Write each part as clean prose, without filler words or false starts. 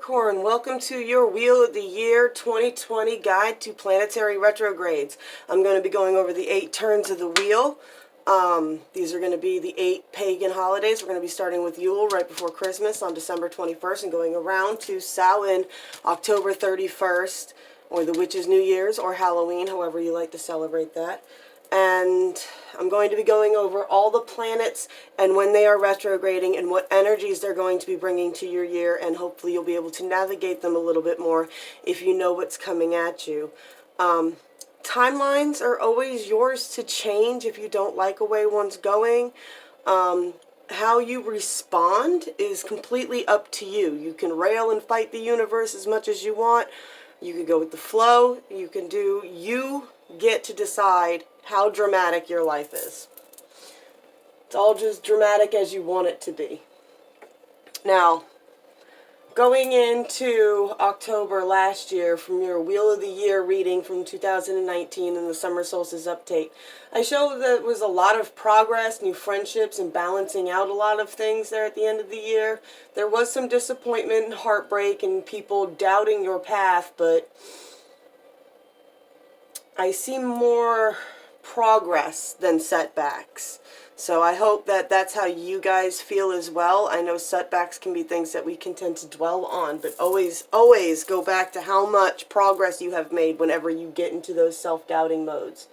Capricorn, welcome to your Wheel of the Year 2020 Guide to Planetary Retrogrades. I'm going to be going over the 8 turns of the wheel. These are going to be the 8 pagan holidays. We're going to be starting with Yule right before Christmas on December 21st and going around to Samhain, October 31st, or the Witch's New Year's, or Halloween, however you like to celebrate that. And I'm going to be going over all the planets and when they are retrograding and what energies they're going to be bringing to your year, and hopefully you'll be able to navigate them a little bit more if you know what's coming at you. Timelines are always yours to change if you don't like a way one's going. How you respond is completely up to you. You can rail and fight the universe as much as you want. You can go with the flow. You get to decide how dramatic your life is. It's all just dramatic as you want it to be. Now, going into October last year from your Wheel of the Year reading from 2019 and the Summer Solstice update, I showed that there was a lot of progress, new friendships, and balancing out a lot of things there at the end of the year. There was some disappointment and heartbreak and people doubting your path, but I see more progress than setbacks. So I hope that that's how you guys feel as well. I know setbacks can be things that we can tend to dwell on, but always go back to how much progress you have made whenever you get into those self-doubting modes.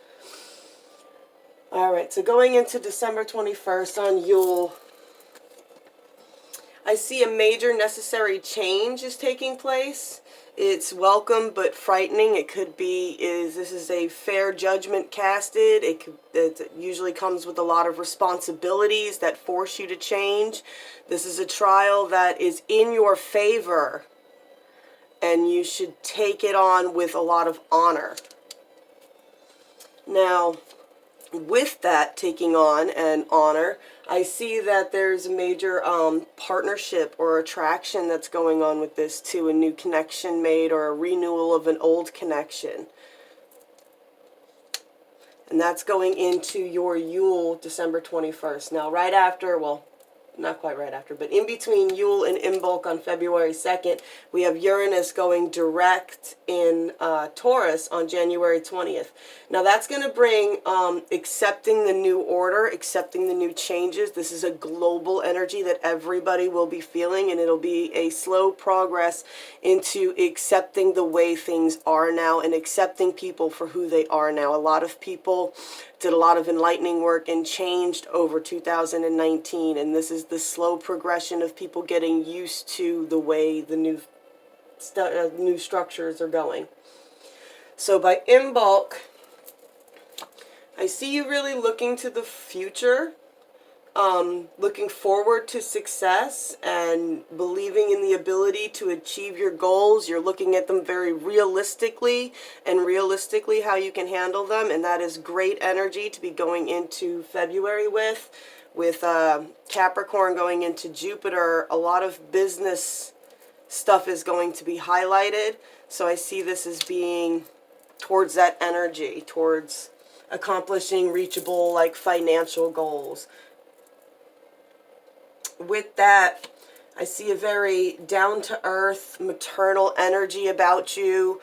All right, so going into December 21st on Yule, I see a major necessary change is taking place. It's welcome but frightening. It could be, this is a fair judgment casted. It usually comes with a lot of responsibilities that force you to change. This is a trial that is in your favor, and you should take it on with a lot of honor. Now, with that taking on and honor, I see that there's a major partnership or attraction that's going on with this too, a new connection made or a renewal of an old connection. And that's going into your Yule, December 21st. Now, right after, well, not quite right after, but in between Yule and Imbolc on February 2nd, we have Uranus going direct in Taurus on January 20th. Now that's going to bring accepting the new order, accepting the new changes. This is a global energy that everybody will be feeling, and it'll be a slow progress into accepting the way things are now and accepting people for who they are now. A lot of people did a lot of enlightening work and changed over 2019, and this is the slow progression of people getting used to the way the new structures are going. So by Imbolc, I see you really looking to the future, looking forward to success and believing in the ability to achieve your goals. You're looking at them very realistically how you can handle them, and that is great energy to be going into February with Capricorn going into Jupiter. A lot of business stuff is going to be highlighted, so I see this as being towards that energy, towards accomplishing reachable like financial goals. With that, I see a very down-to-earth maternal energy about you,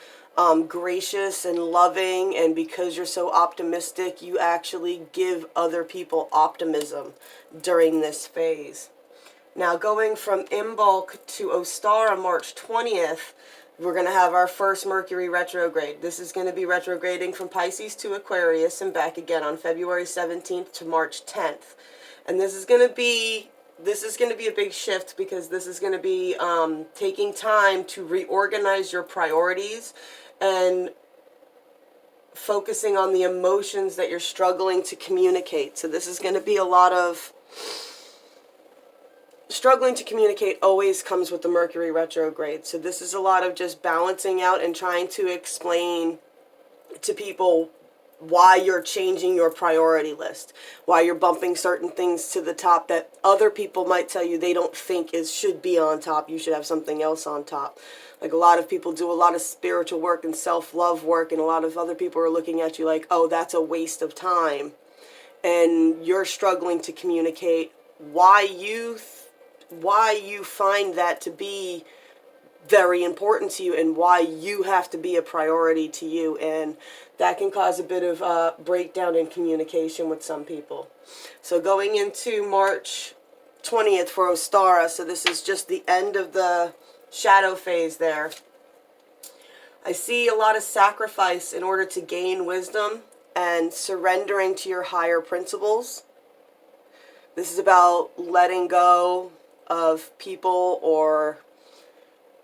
gracious and loving, and because you're so optimistic, you actually give other people optimism during this phase. Now, going from Imbolc to Ostara, March 20th, we're going to have our first Mercury retrograde. This is going to be retrograding from Pisces to Aquarius and back again on February 17th to March 10th. And this is going to be a big shift, because this is going to be taking time to reorganize your priorities and focusing on the emotions that you're struggling to communicate. So this is going to be a lot of struggling to communicate. Always comes with the Mercury retrograde. So this is a lot of just balancing out and trying to explain to people why you're changing your priority list, why you're bumping certain things to the top that other people might tell you they don't think should be on top. You should have something else on top. Like, a lot of people do a lot of spiritual work and self-love work, and a lot of other people are looking at you like, oh, that's a waste of time. And you're struggling to communicate why you find that to be very important to you and why you have to be a priority to you. And that can cause a bit of breakdown in communication with some people. So going into March 20th for Ostara, so this is just the end of the shadow phase there. I see a lot of sacrifice in order to gain wisdom and surrendering to your higher principles. This is about letting go of people or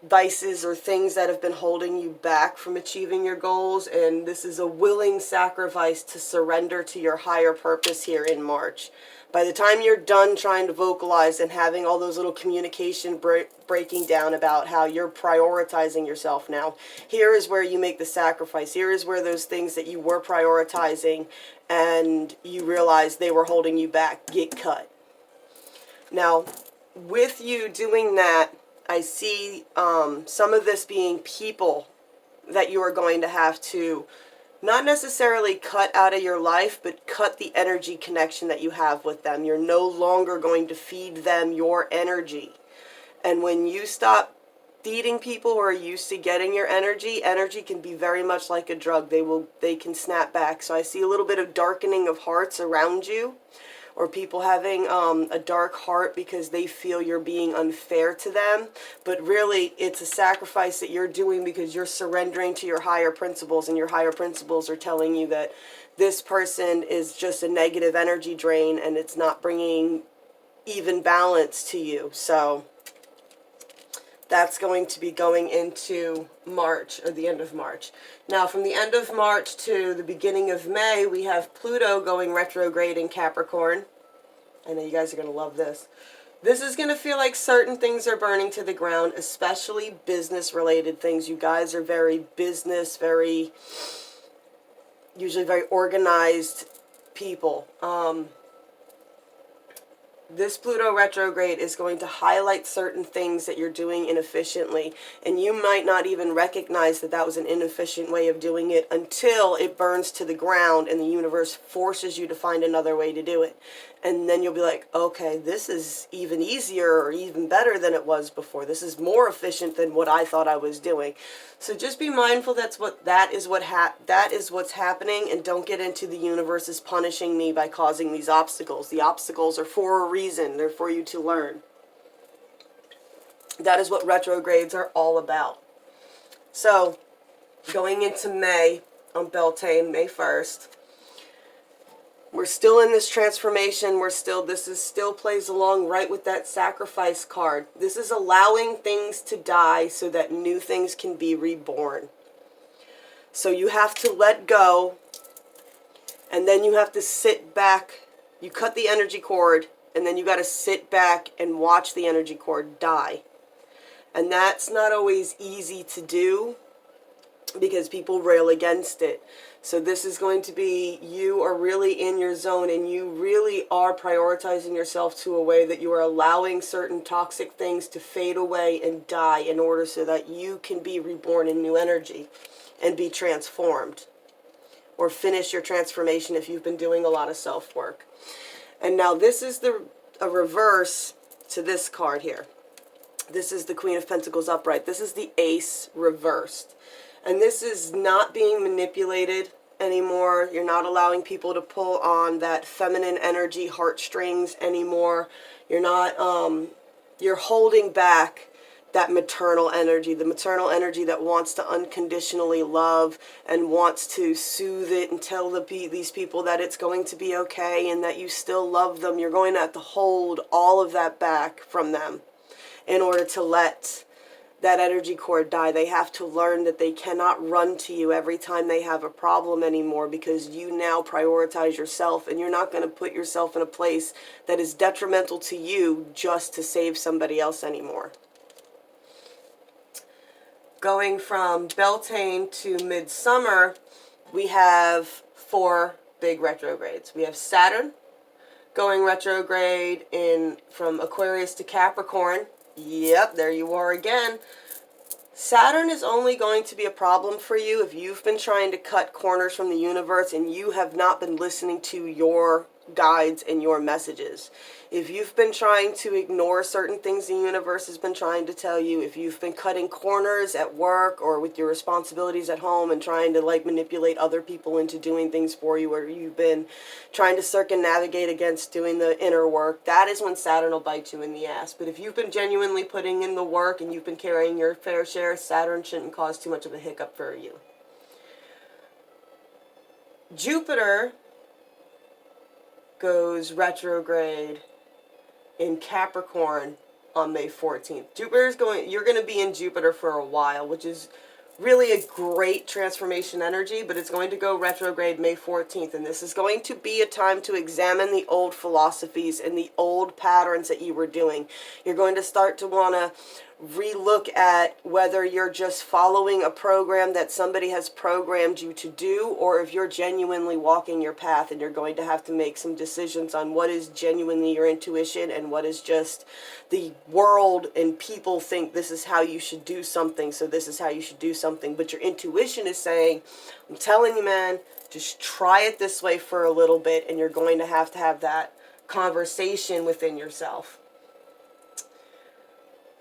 vices or things that have been holding you back from achieving your goals, and this is a willing sacrifice to surrender to your higher purpose here in March. By the time you're done trying to vocalize and having all those little communication breaking down about how you're prioritizing yourself now, here is where you make the sacrifice. Here is where those things that you were prioritizing and you realize they were holding you back get cut. Now, with you doing that, I see some of this being people that you are going to have to not necessarily cut out of your life, but cut the energy connection that you have with them. You're no longer going to feed them your energy. And when you stop feeding people who are used to getting your energy, energy can be very much like a drug. They can snap back. So I see a little bit of darkening of hearts around you, or people having a dark heart because they feel you're being unfair to them. But really, it's a sacrifice that you're doing because you're surrendering to your higher principles, and your higher principles are telling you that this person is just a negative energy drain and it's not bringing even balance to you. So that's going to be going into March, or the end of March. Now, from the end of March to the beginning of May, we have Pluto going retrograde in Capricorn. I know you guys are going to love this. This is going to feel like certain things are burning to the ground, especially business-related things. You guys are very business, usually very organized people. This Pluto retrograde is going to highlight certain things that you're doing inefficiently, and you might not even recognize that that was an inefficient way of doing it until it burns to the ground and the universe forces you to find another way to do it. And then you'll be like, okay, this is even easier or even better than it was before. This is more efficient than what I thought I was doing. So just be mindful that is what's happening, and don't get into the universe is punishing me by causing these obstacles. The obstacles are for a reason. They're for you to learn. That is what retrogrades are all about. So going into May on Beltane, May 1st, we're still in this transformation. This still plays along right with that sacrifice card. This is allowing things to die so that new things can be reborn. So you have to let go, and then you have to sit back. You cut the energy cord, and then you got to sit back and watch the energy cord die. And that's not always easy to do because people rail against it. So this is going to be, you are really in your zone, and you really are prioritizing yourself to a way that you are allowing certain toxic things to fade away and die in order so that you can be reborn in new energy and be transformed, or finish your transformation if you've been doing a lot of self-work. And now this is a reverse to this card here. This is the Queen of Pentacles upright. This is the Ace reversed. And this is not being manipulated anymore. You're not allowing people to pull on that feminine energy heartstrings anymore. You're not, you're holding back that maternal energy, the maternal energy that wants to unconditionally love and wants to soothe it and tell these people that it's going to be okay and that you still love them. You're going to have to hold all of that back from them in order to let that energy cord die. They have to learn that they cannot run to you every time they have a problem anymore, because you now prioritize yourself, and you're not going to put yourself in a place that is detrimental to you just to save somebody else anymore. Going from Beltane to Midsummer, we have 4 big retrogrades. We have Saturn going retrograde from Aquarius to Capricorn. Yep, there you are again. Saturn is only going to be a problem for you if you've been trying to cut corners from the universe and you have not been listening to your guides and your messages. If you've been trying to ignore certain things the universe has been trying to tell you, if you've been cutting corners at work or with your responsibilities at home and trying to like manipulate other people into doing things for you, or you've been trying to circumnavigate against doing the inner work, that is when Saturn will bite you in the ass. But if you've been genuinely putting in the work and you've been carrying your fair share, Saturn shouldn't cause too much of a hiccup for you. Jupiter goes retrograde in Capricorn on May 14th. You're going to be in Jupiter for a while, which is really a great transformation energy, but it's going to go retrograde May 14th, and this is going to be a time to examine the old philosophies and the old patterns that you were doing. You're going to start to want to relook at whether you're just following a program that somebody has programmed you to do, or if you're genuinely walking your path, and you're going to have to make some decisions on what is genuinely your intuition and what is just the world and people think this is how you should do something, so this is how you should do something. But your intuition is saying, I'm telling you, man, just try it this way for a little bit, and you're going to have that conversation within yourself.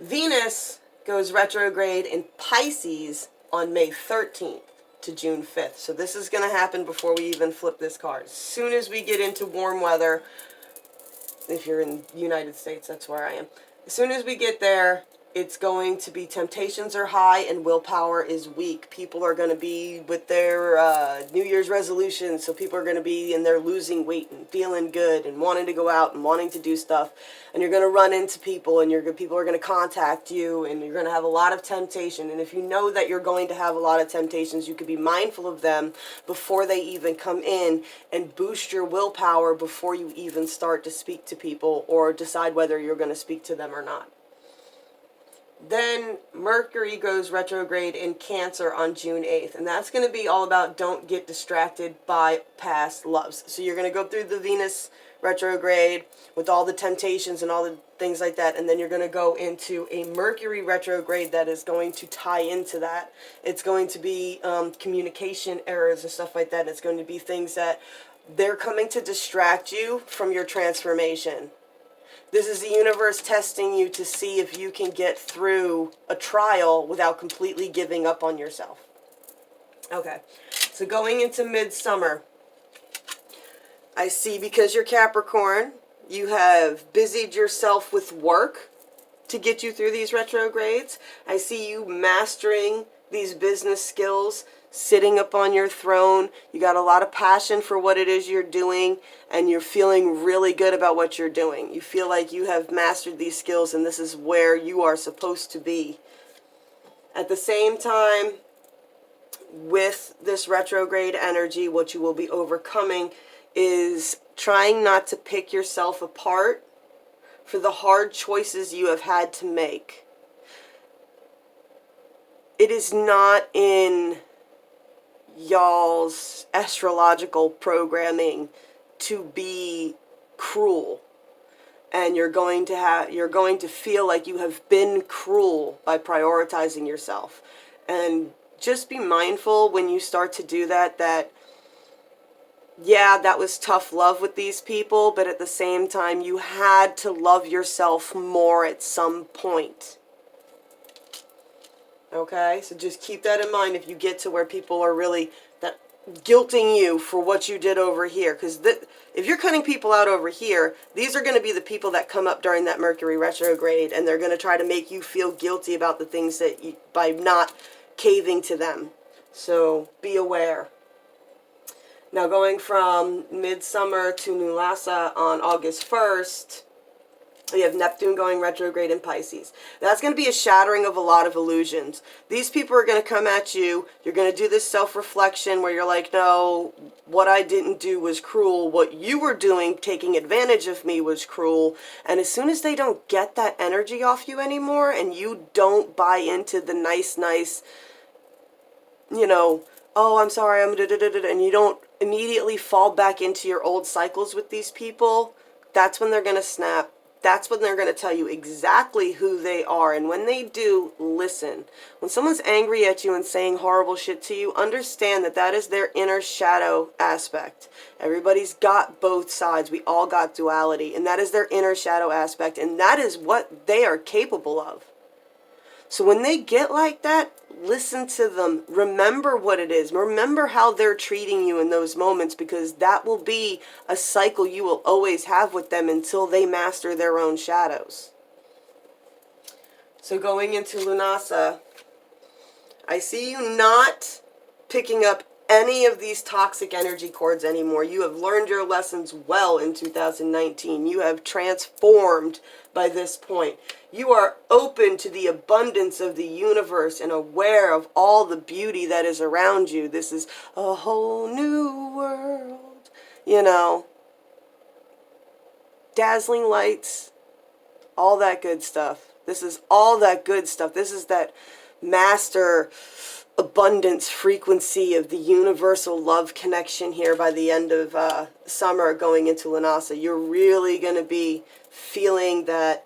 Venus goes retrograde in Pisces on May 13th to June 5th. So this is going to happen before we even flip this card. As soon as we get into warm weather, if you're in the United States, that's where I am. As soon as we get there, it's going to be temptations are high and willpower is weak. People are going to be with their New Year's resolutions. So people are going to be in there losing weight and feeling good and wanting to go out and wanting to do stuff. And you're going to run into people, and people are going to contact you, and you're going to have a lot of temptation. And if you know that you're going to have a lot of temptations, you could be mindful of them before they even come in, and boost your willpower before you even start to speak to people or decide whether you're going to speak to them or not. Then Mercury goes retrograde in Cancer on June 8th. And that's going to be all about don't get distracted by past loves. So you're going to go through the Venus retrograde with all the temptations and all the things like that. And then you're going to go into a Mercury retrograde that is going to tie into that. It's going to be communication errors and stuff like that. It's going to be things that they're coming to distract you from your transformation. This is the universe testing you to see if you can get through a trial without completely giving up on yourself. Okay, so going into midsummer, I see because you're Capricorn, you have busied yourself with work to get you through these retrogrades. I see you mastering these business skills, sitting up on your throne. You got a lot of passion for what it is you're doing, and you're feeling really good about what you're doing. You feel like you have mastered these skills, and this is where you are supposed to be. At the same time, with this retrograde energy, what you will be overcoming is trying not to pick yourself apart for the hard choices you have had to make. It is not in y'all's astrological programming to be cruel, and you're going to feel like you have been cruel by prioritizing yourself. And just be mindful when you start to do that yeah, that was tough love with these people, but at the same time you had to love yourself more at some point. Okay, so just keep that in mind if you get to where people are really guilting you for what you did over here. Because if you're cutting people out over here, these are going to be the people that come up during that Mercury retrograde, and they're going to try to make you feel guilty about the things that by not caving to them. So be aware. Now going from midsummer to Nulasa on August 1st, we have Neptune going retrograde in Pisces. That's going to be a shattering of a lot of illusions. These people are going to come at you. You're going to do this self-reflection where you're like, no, what I didn't do was cruel. What you were doing, taking advantage of me, was cruel. And as soon as they don't get that energy off you anymore, and you don't buy into the nice, oh, I'm sorry, and you don't immediately fall back into your old cycles with these people, that's when they're going to snap. that's when they're going to tell you exactly who they are. And when they do, listen. When someone's angry at you and saying horrible shit to you, understand that that is their inner shadow aspect. Everybody's got both sides. We all got duality. And that is their inner shadow aspect. And that is what they are capable of. So when they get like that, listen to them. Remember what it is. Remember how they're treating you in those moments, because that will be a cycle you will always have with them until they master their own shadows. So going into Lunasa, I see you not picking up any of these toxic energy cords anymore. You have learned your lessons well in 2019. You have transformed by this point. You are open to the abundance of the universe and aware of all the beauty that is around you. This is a whole new world. You know, dazzling lights, all that good stuff. This is all that good stuff. This is that master abundance frequency of the universal love connection here by the end of summer going into Lunasa. You're really going to be feeling that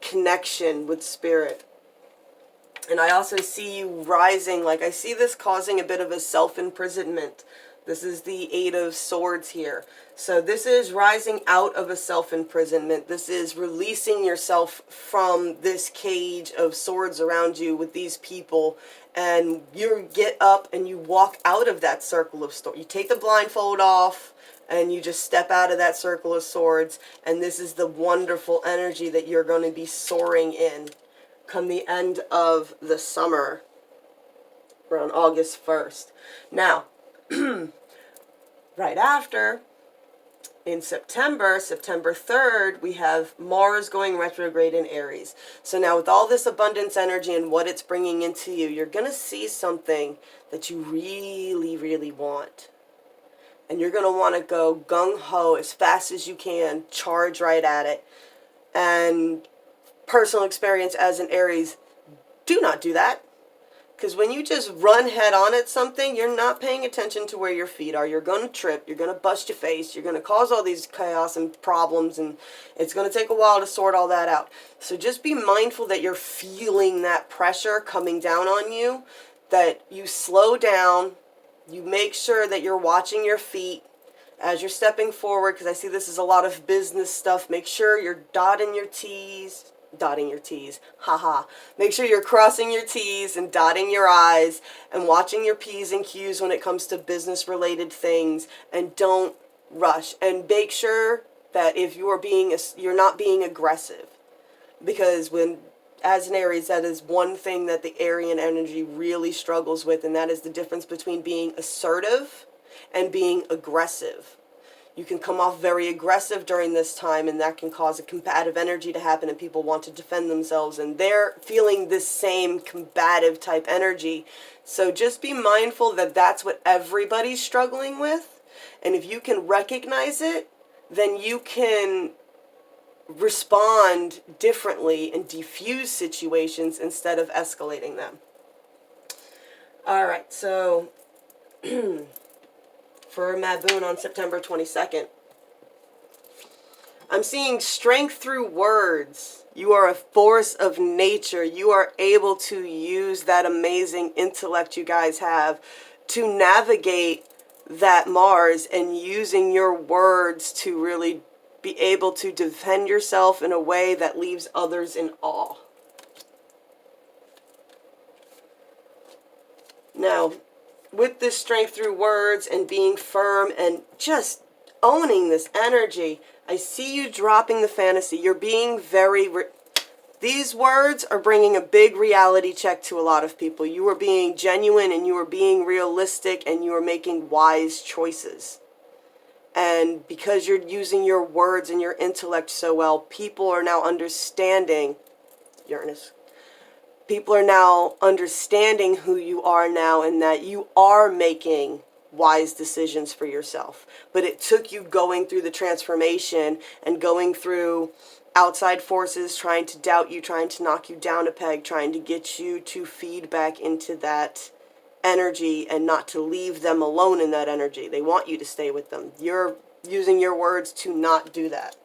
connection with spirit. And I also see you rising, like I see this causing a bit of a self-imprisonment. This is the Eight of Swords here. So this is rising out of a self-imprisonment. This is releasing yourself from this cage of swords around you with these people. And you get up and you walk out of that circle of swords. You take the blindfold off and you just step out of that circle of swords. And this is the wonderful energy that you're going to be soaring in come the end of the summer, around August 1st. Now, right after, in September 3rd, we have Mars going retrograde in Aries. So now with all this abundance energy and what it's bringing into you, you're going to see something that you really, really want. And you're going to want to go gung-ho as fast as you can, charge right at it. And personal experience as an Aries, do not do that. Because when you just run head on at something, you're not paying attention to where your feet are. You're going to trip. You're going to bust your face. You're going to cause all these chaos and problems. And it's going to take a while to sort all that out. So just be mindful that you're feeling that pressure coming down on you. That you slow down. You make sure that you're watching your feet as you're stepping forward. Because I see this is a lot of business stuff. Make sure you're dotting your T's. Haha. Make sure you're crossing your T's and dotting your I's and watching your P's and Q's when it comes to business related things, and don't rush, and make sure that if you're not being aggressive, because when as an Aries, that is one thing that the Arian energy really struggles with, and that is the difference between being assertive and being aggressive. You can come off very aggressive during this time, and that can cause a combative energy to happen, and people want to defend themselves, and they're feeling this same combative type energy. So just be mindful that that's what everybody's struggling with, and if you can recognize it, then you can respond differently and diffuse situations instead of escalating them. All right, so for Maboon on September 22nd. I'm seeing strength through words. You are a force of nature. You are able to use that amazing intellect you guys have to navigate that Mars, and using your words to really be able to defend yourself in a way that leaves others in awe. Now, with this strength through words and being firm and just owning this energy, I see you dropping the fantasy. You're being these words are bringing a big reality check to a lot of people. You are being genuine and you are being realistic and you are making wise choices. And because you're using your words and your intellect so well, people are now understanding, Uranus. People are now understanding who you are now, and that you are making wise decisions for yourself. But it took you going through the transformation and going through outside forces trying to doubt you, trying to knock you down a peg, trying to get you to feed back into that energy and not to leave them alone in that energy. They want you to stay with them. You're using your words to not do that.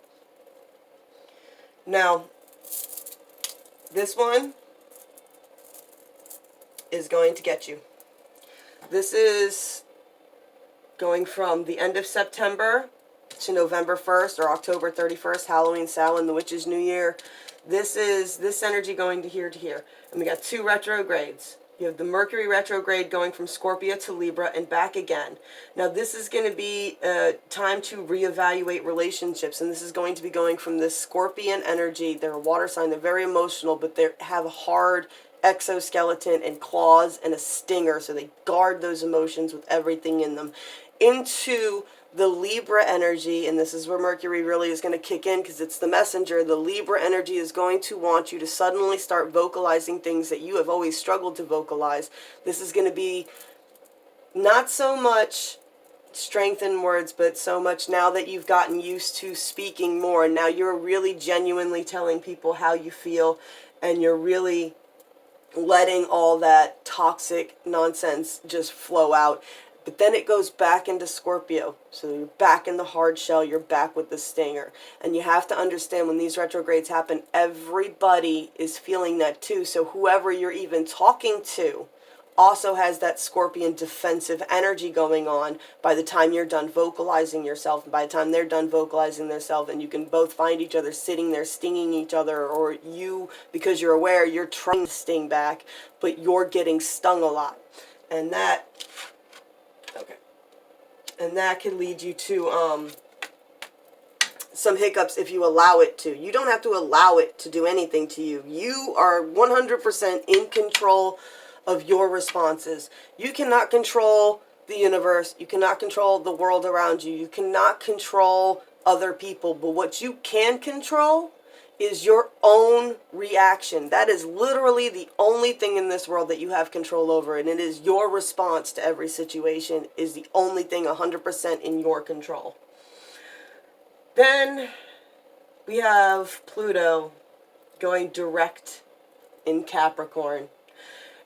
Now, this one is going to get you. This is going from the end of September to November 1st or October 31st, Halloween, Samhain, the Witch's New Year. This is this energy going to here to here. And we got 2 retrogrades. You have the Mercury retrograde going from Scorpio to Libra and back again. Now this is going to be time to reevaluate relationships, and this is going to be going from this Scorpion energy. They're a water sign. They're very emotional, but they have a hard exoskeleton and claws and a stinger, so they guard those emotions with everything in them, into the Libra energy. And this is where Mercury really is going to kick in, because it's the messenger. The Libra energy is going to want you to suddenly start vocalizing things that you have always struggled to vocalize. This is going to be not so much strength in words, but so much now that you've gotten used to speaking more, and now you're really genuinely telling people how you feel, and you're really letting all that toxic nonsense just flow out. But then it goes back into Scorpio. So you're back in the hard shell, you're back with the stinger. And you have to understand, when these retrogrades happen, everybody is feeling that too. So whoever you're even talking to also has that Scorpion defensive energy going on by the time you're done vocalizing yourself, and by the time they're done vocalizing themselves, and you can both find each other sitting there stinging each other, or you, because you're aware, you're trying to sting back, but you're getting stung a lot. And that, okay, and that can lead you to some hiccups if you allow it to. You don't have to allow it to do anything to you. You are 100% in control of your responses. You cannot control the universe. You cannot control the world around you. You cannot control other people. But what you can control is your own reaction. That is literally the only thing in this world that you have control over. And it is your response to every situation is the only thing 100% in your control. Then we have Pluto going direct in Capricorn.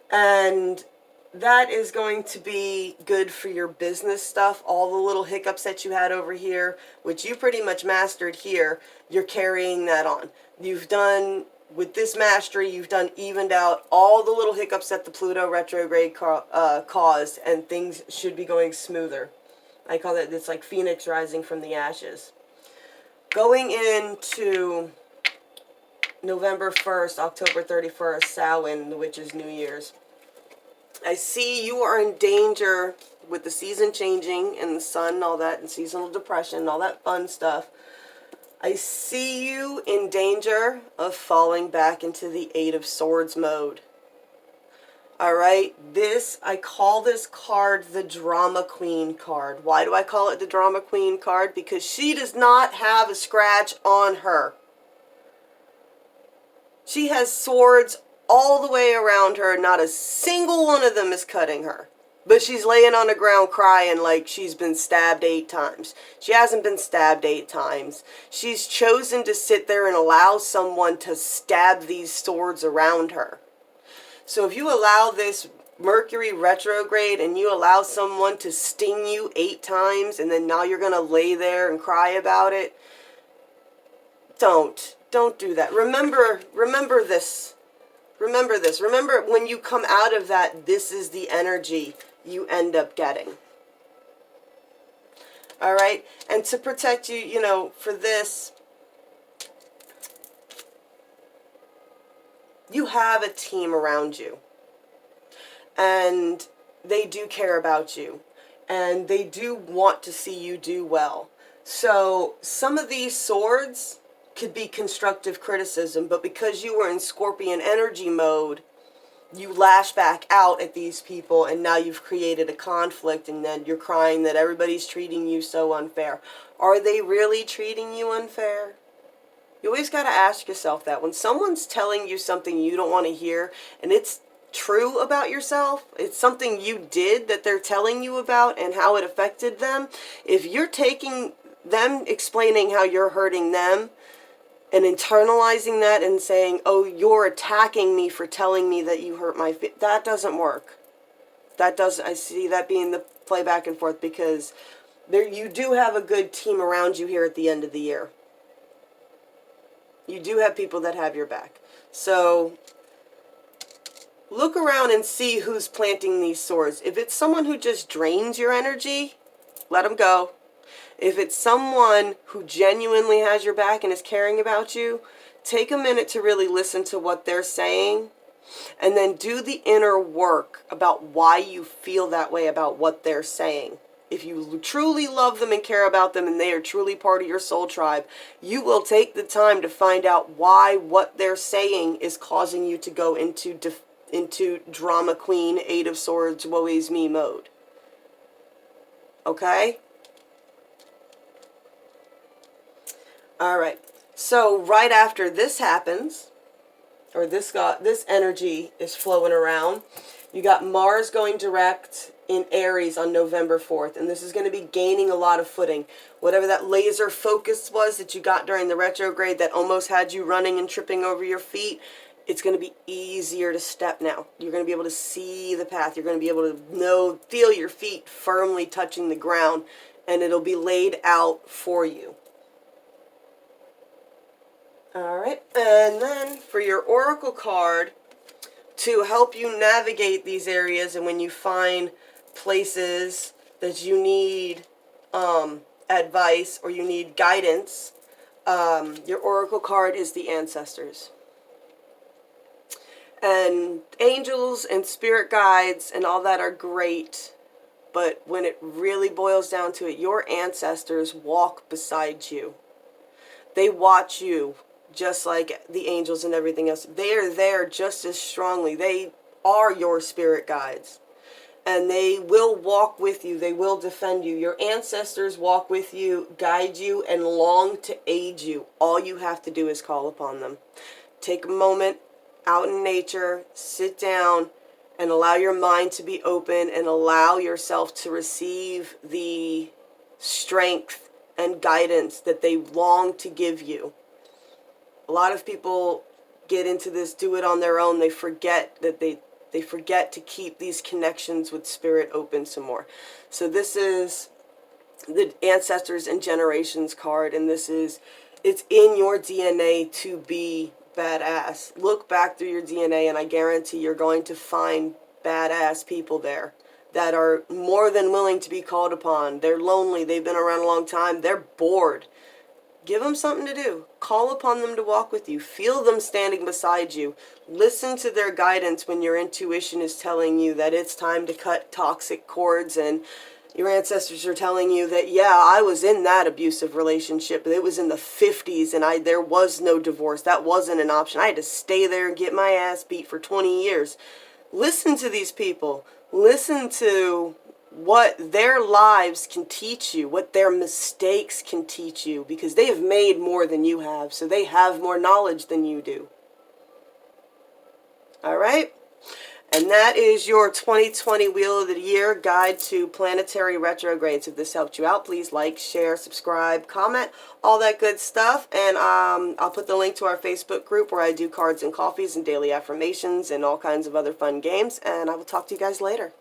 And that is going to be good for your business stuff. All the little hiccups that you had over here, which you pretty much mastered here, you're carrying that on. You've done, with this mastery, you've done evened out all the little hiccups that the Pluto retrograde caused, and things should be going smoother. I call that, it's like Phoenix rising from the ashes. Going into November 1st, October 31st, Samhain, the Witch's New Year's. I see you are in danger with the season changing and the sun and all that, and seasonal depression and all that fun stuff. I see you in danger of falling back into the 8 of Swords mode. Alright, I call this card the Drama Queen card. Why do I call it the Drama Queen card? Because she does not have a scratch on her. She has swords all the way around her. Not a single one of them is cutting her. But she's laying on the ground crying like she's been stabbed 8 times. She hasn't been stabbed 8 times. She's chosen to sit there and allow someone to stab these swords around her. So if you allow this Mercury retrograde and you allow someone to sting you 8 times, and then now you're going to lay there and cry about it, don't do that. Remember this. Remember this. Remember, when you come out of that, this is the energy you end up getting. All right? And to protect you, you know, for this, you have a team around you. And they do care about you. And they do want to see you do well. So some of these swords could be constructive criticism, but because you were in Scorpion energy mode, you lash back out at these people, and now you've created a conflict, and then you're crying that everybody's treating you so unfair. Are they really treating you unfair? You always got to ask yourself that. When someone's telling you something you don't want to hear, and it's true about yourself, it's something you did that they're telling you about and how it affected them, if you're taking them explaining how you're hurting them and internalizing that and saying, oh, you're attacking me for telling me that you hurt my feelings, that doesn't work. I see that being the play back and forth, because you do have a good team around you here at the end of the year. You do have people that have your back. So look around and see who's planting these swords. If it's someone who just drains your energy, let them go. If it's someone who genuinely has your back and is caring about you, take a minute to really listen to what they're saying, and then do the inner work about why you feel that way about what they're saying. If you truly love them and care about them and they are truly part of your soul tribe, you will take the time to find out why what they're saying is causing you to go into drama queen, 8 of swords, woe is me mode. Okay? All right. So right after this happens, or this energy is flowing around, you got Mars going direct in Aries on November 4th, and this is going to be gaining a lot of footing. Whatever that laser focus was that you got during the retrograde that almost had you running and tripping over your feet, it's going to be easier to step now. You're going to be able to see the path. You're going to be able to feel your feet firmly touching the ground, and it'll be laid out for you. All right, and then for your oracle card, to help you navigate these areas, and when you find places that you need advice or you need guidance, your oracle card is the ancestors. And angels and spirit guides and all that are great, but when it really boils down to it, your ancestors walk beside you. They watch you. Just like the angels and everything else. They are there just as strongly. They are your spirit guides. And they will walk with you. They will defend you. Your ancestors walk with you, guide you, and long to aid you. All you have to do is call upon them. Take a moment out in nature, sit down, and allow your mind to be open and allow yourself to receive the strength and guidance that they long to give you. A lot of people get into this, do it on their own. They forget that they forget to keep these connections with spirit open some more. So this is the ancestors and generations card, and it's in your DNA to be badass. Look back through your DNA, and I guarantee you're going to find badass people there that are more than willing to be called upon. They're lonely. They've been around a long time. They're bored. Give them something to do. Call upon them to walk with you. Feel them standing beside you. Listen to their guidance when your intuition is telling you that it's time to cut toxic cords, and your ancestors are telling you that, yeah, I was in that abusive relationship, but it was in the 50s and there was no divorce. That wasn't an option. I had to stay there and get my ass beat for 20 years. Listen to these people. Listen to what their lives can teach you, what their mistakes can teach you, because they have made more than you have, so they have more knowledge than you do. All right? And that is your 2020 Wheel of the Year Guide to Planetary Retrogrades. If this helped you out, please like, share, subscribe, comment, all that good stuff. And I'll put the link to our Facebook group where I do cards and coffees and daily affirmations and all kinds of other fun games. And I will talk to you guys later.